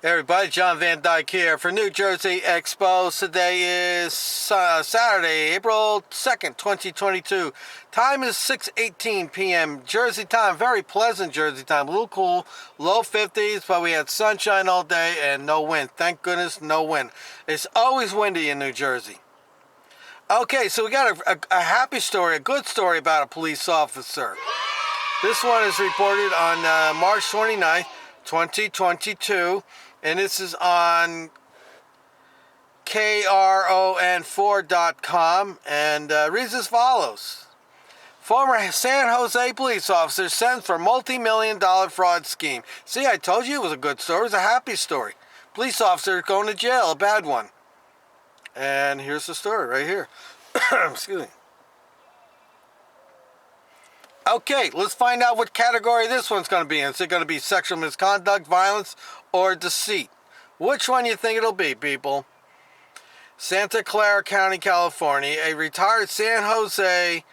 Hey everybody, John Van Dyke here for New Jersey Expos. Today is Saturday, April 2nd, 2022. Time is 6:18 p.m. Jersey time. Very pleasant Jersey time. A little cool, low 50s, but we had sunshine all day and no wind. Thank goodness, no wind. It's always windy in New Jersey. Okay, so we got a happy story, a good story about a police officer. This one is reported on March 29th, 2022. And this is on KRON4.com and reads as follows. Former San Jose police officer sent for multi-million-dollar fraud scheme. See, I told you it was a good story. It was a happy story. Police officer going to jail, a bad one. And here's the story right here. Excuse me. Okay, let's find out what category this one's going to be in. Is it going to be sexual misconduct, violence, or deceit? Which one you think it'll be, people? Santa Clara County, California. A retired San Jose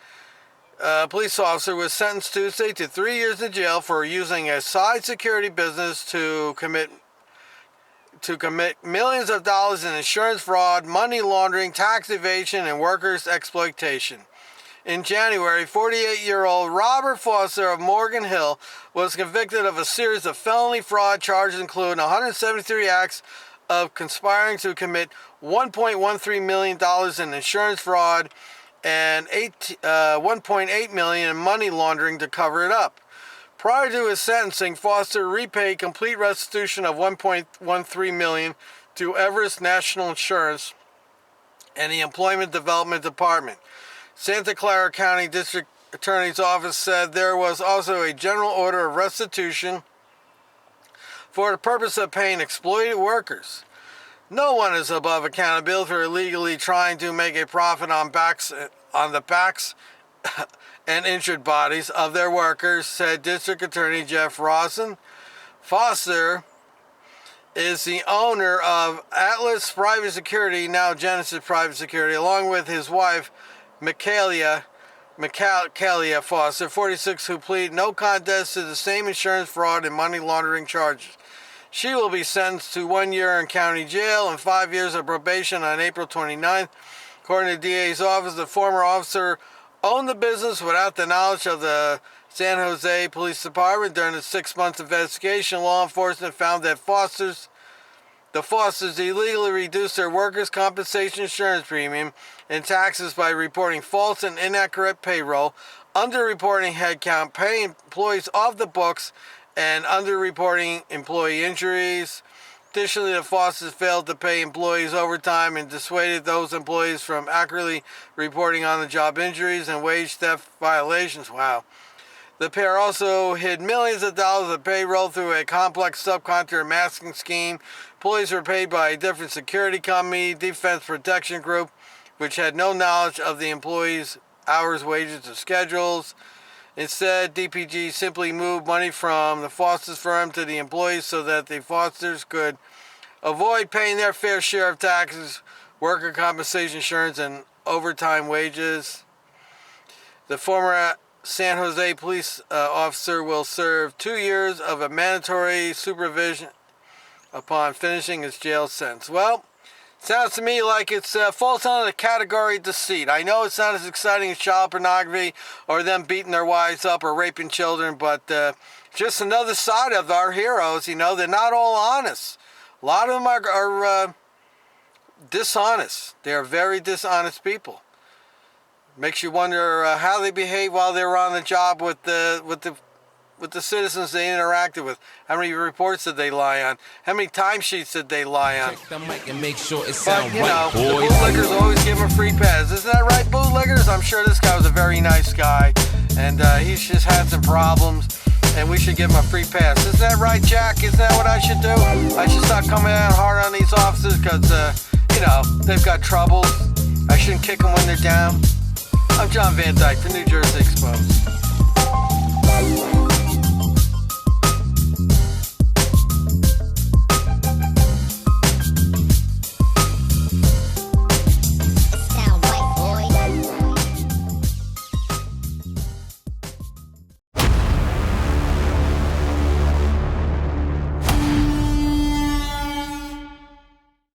police officer was sentenced Tuesday to 3 years in jail for using a side security business to commit millions of dollars in insurance fraud, money laundering, tax evasion, and workers' exploitation. In January, 48-year-old Robert Foster of Morgan Hill was convicted of a series of felony fraud charges, including 173 acts of conspiring to commit $1.13 million in insurance fraud and $1.8 million in money laundering to cover it up. Prior to his sentencing, Foster repaid complete restitution of $1.13 million to Everest National Insurance and the Employment Development Department. Santa Clara County District Attorney's Office said there was also a general order of restitution for the purpose of paying exploited workers. No one is above accountability for illegally trying to make a profit on the backs and injured bodies of their workers, said District Attorney Jeff Rawson. Foster is the owner of Atlas Private Security, now Genesis Private Security, along with his wife, Michaelia Foster, 46, who pleaded no contest to the same insurance fraud and money laundering charges. She will be sentenced to 1 year in county jail and 5 years of probation on April 29th. According to the DA's office, the former officer owned the business without the knowledge of the San Jose Police Department. During the 6 months investigation, law enforcement found that the Fosters illegally reduced their workers' compensation insurance premium and taxes by reporting false and inaccurate payroll, under-reporting headcount, paying employees off the books, and under-reporting employee injuries. Additionally, the Fosters failed to pay employees overtime and dissuaded those employees from accurately reporting on-the-job injuries and wage theft violations. Wow. The pair also hid millions of dollars of payroll through a complex subcontractor masking scheme. Employees were paid by a different security company, Defense Protection Group, which had no knowledge of the employees' hours, wages, or schedules. Instead, DPG simply moved money from the Foster's firm to the employees so that the Fosters could avoid paying their fair share of taxes, worker compensation insurance, and overtime wages. The former San Jose police officer will serve 2 years of a mandatory supervision upon finishing his jail sentence. Well, sounds to me like it falls under the category deceit. I know it's not as exciting as child pornography or them beating their wives up or raping children, but just another side of our heroes. You know, they're not all honest. A lot of them are dishonest. They are very dishonest people. Makes you wonder how they behave while they were on the job with the citizens they interacted with. How many reports did they lie on? How many timesheets did they lie on? Check the mic and make sure it But, sound you right, know, the boys. bootleggers always give them free pass. Isn't that right, bootleggers? I'm sure this guy was a very nice guy, and he's just had some problems, and we should give him a free pass. Isn't that right, Jack? Isn't that what I should do? I should start coming out hard on these officers because, you know, they've got troubles. I shouldn't kick them when they're down. I'm John Van Dyke for New Jersey Exposed.